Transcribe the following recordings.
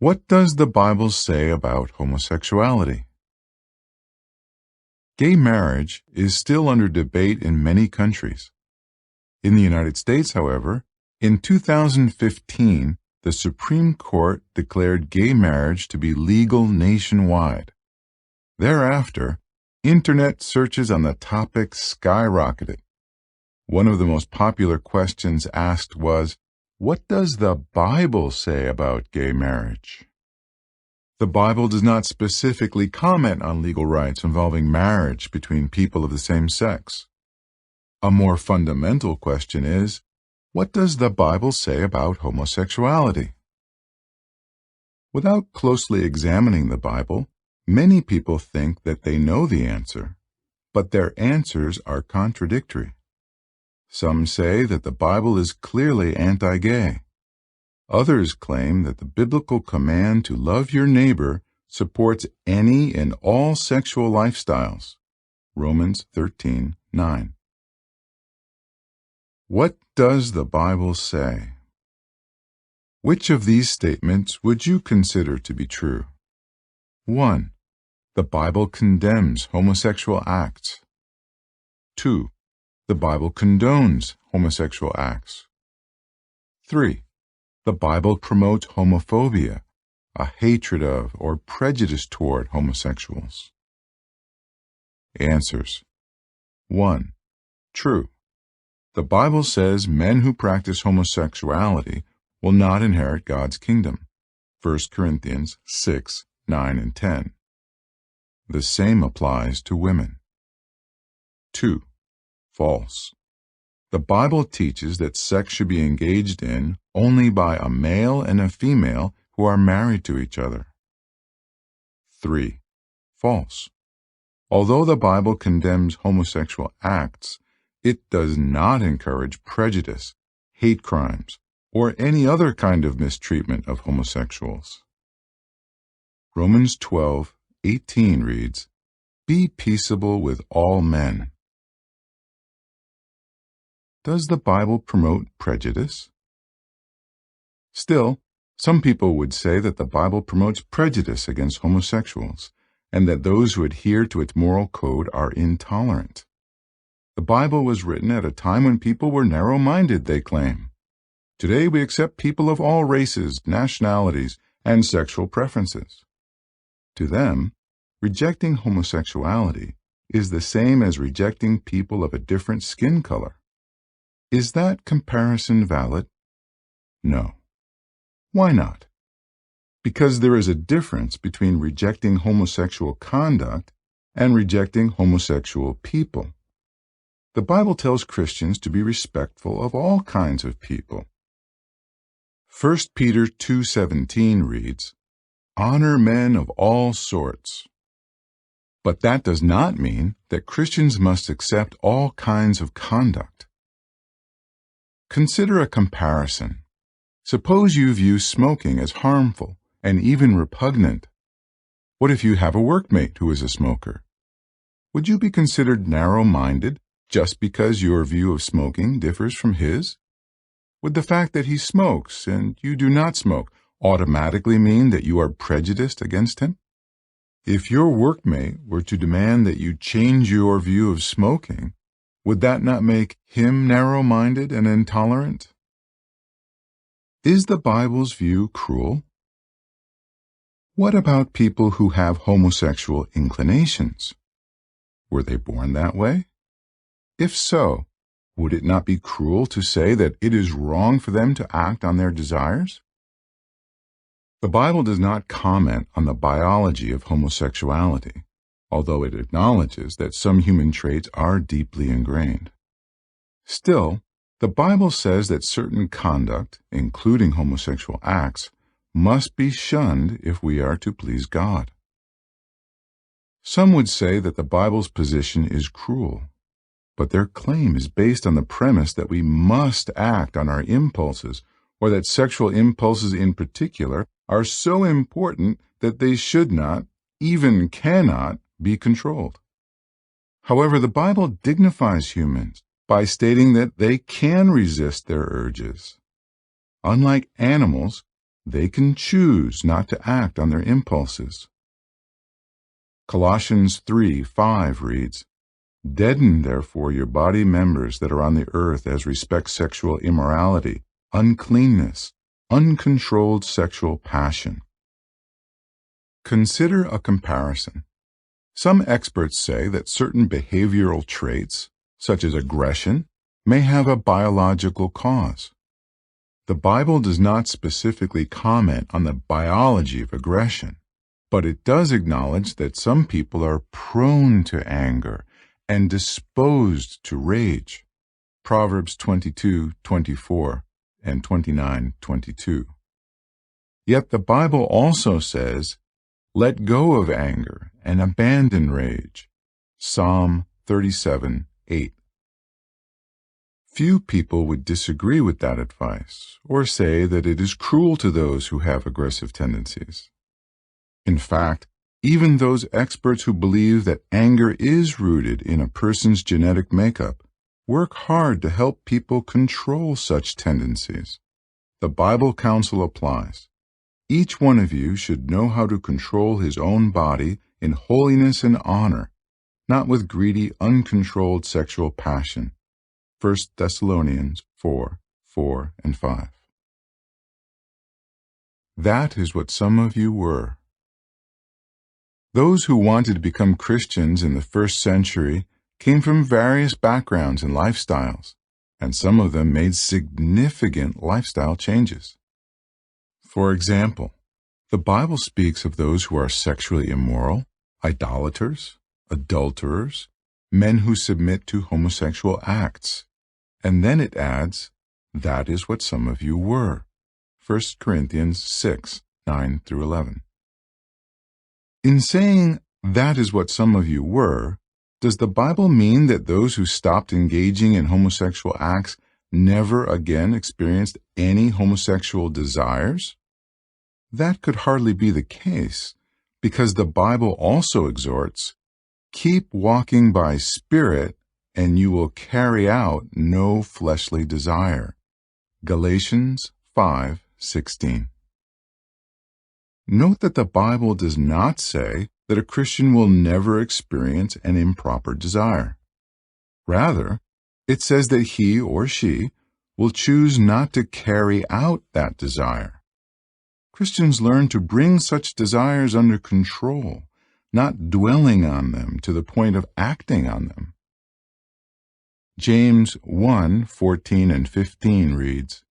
What does the Bible say about homosexuality? Gay marriage is still under debate in many countries. In the United States, however, in 2015, the Supreme Court declared gay marriage to be legal nationwide. Thereafter, Internet searches on the topic skyrocketed. One of the most popular questions asked was, "What does the Bible say about gay marriage?" The Bible does not specifically comment on legal rights involving marriage between people of the same sex. A more fundamental question is, what does the Bible say about homosexuality? Without closely examining the Bible, many people think that they know the answer, but their answers are contradictory. Some say that the Bible is clearly anti-gay. Others claim that the biblical command to love your neighbor supports any and all sexual lifestyles. Romans 13:9. What does the Bible say? Which of these statements would you consider to be true? 1. The Bible condemns homosexual acts. 2. The Bible condones homosexual acts. 3. The Bible promotes homophobia, a hatred of or prejudice toward homosexuals. Answers. 1. True. The Bible says men who practice homosexuality will not inherit God's kingdom. 1 Corinthians 6:9 and 10. The same applies to women. 2. False. The Bible teaches that sex should be engaged in only by a male and a female who are married to each other. 3. False. Although the Bible condemns homosexual acts, it does not encourage prejudice, hate crimes, or any other kind of mistreatment of homosexuals. Romans 12:18 reads, "Be peaceable with all men." Does the Bible promote prejudice? Still, some people would say that the Bible promotes prejudice against homosexuals, and that those who adhere to its moral code are intolerant. The Bible was written at a time when people were narrow-minded, they claim. Today we accept people of all races, nationalities, and sexual preferences. To them, rejecting homosexuality is the same as rejecting people of a different skin color. Is that comparison valid? No. Why not? Because there is a difference between rejecting homosexual conduct and rejecting homosexual people. The Bible tells Christians to be respectful of all kinds of people. 1 Peter 2:17 reads, "Honor men of all sorts." But that does not mean that Christians must accept all kinds of conduct. Consider a comparison. Suppose you view smoking as harmful and even repugnant. What if you have a workmate who is a smoker? Would you be considered narrow-minded just because your view of smoking differs from his? Would the fact that he smokes and you do not smoke automatically mean that you are prejudiced against him? If your workmate were to demand that you change your view of smoking, would that not make him narrow-minded and intolerant? Is the Bible's view cruel? What about people who have homosexual inclinations? Were they born that way? If so, would it not be cruel to say that it is wrong for them to act on their desires? The Bible does not comment on the biology of homosexuality, although it acknowledges that some human traits are deeply ingrained. Still, the Bible says that certain conduct, including homosexual acts, must be shunned if we are to please God. Some would say that the Bible's position is cruel, but their claim is based on the premise that we must act on our impulses, or that sexual impulses in particular are so important that they should not, even cannot, be controlled. However, the Bible dignifies humans by stating that they can resist their urges. Unlike animals, They can choose not to act on their impulses. Colossians 3:5 reads, "Deaden therefore your body members that are on the earth as respects sexual immorality, uncleanness, uncontrolled sexual passion." Consider a comparison. Some experts say that certain behavioral traits, such as aggression, may have a biological cause. The Bible does not specifically comment on the biology of aggression, but it does acknowledge that some people are prone to anger and disposed to rage. Proverbs 22:24 and 29:22. Yet the Bible also says, "Let go of anger and abandon rage." Psalm 37:8. Few people would disagree with that advice or say that it is cruel to those who have aggressive tendencies. In fact, even those experts who believe that anger is rooted in a person's genetic makeup work hard to help people control such tendencies. The Bible counsel applies. Each one of you should know how to control his own body in holiness and honor, not with greedy, uncontrolled sexual passion. 1 Thessalonians 4:4 and 5. That is what some of you were. Those who wanted to become Christians in the first century came from various backgrounds and lifestyles, and some of them made significant lifestyle changes. For example, the Bible speaks of those who are sexually immoral, idolaters, adulterers, men who submit to homosexual acts, and then it adds, "That is what some of you were." 1 Corinthians 6:9-11. In saying, "That is what some of you were," does the Bible mean that those who stopped engaging in homosexual acts never again experienced any homosexual desires? That could hardly be the case, because the Bible also exhorts, "Keep walking by Spirit, and you will carry out no fleshly desire." Galatians 5:16. Note that the Bible does not say that a Christian will never experience an improper desire. Rather, it says that he or she will choose not to carry out that desire. Christians learn to bring such desires under control, not dwelling on them to the point of acting on them. James 1:14 and 15 reads,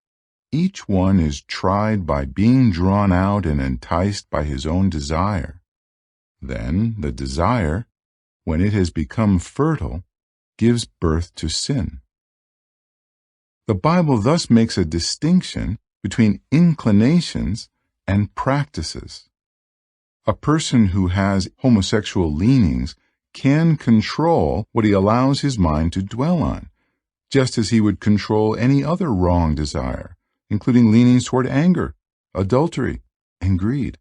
"Each one is tried by being drawn out and enticed by his own desire. Then the desire, when it has become fertile, gives birth to sin." The Bible thus makes a distinction between inclinations and practices. A person who has homosexual leanings can control what he allows his mind to dwell on, just as he would control any other wrong desire, including leanings toward anger, adultery, and greed.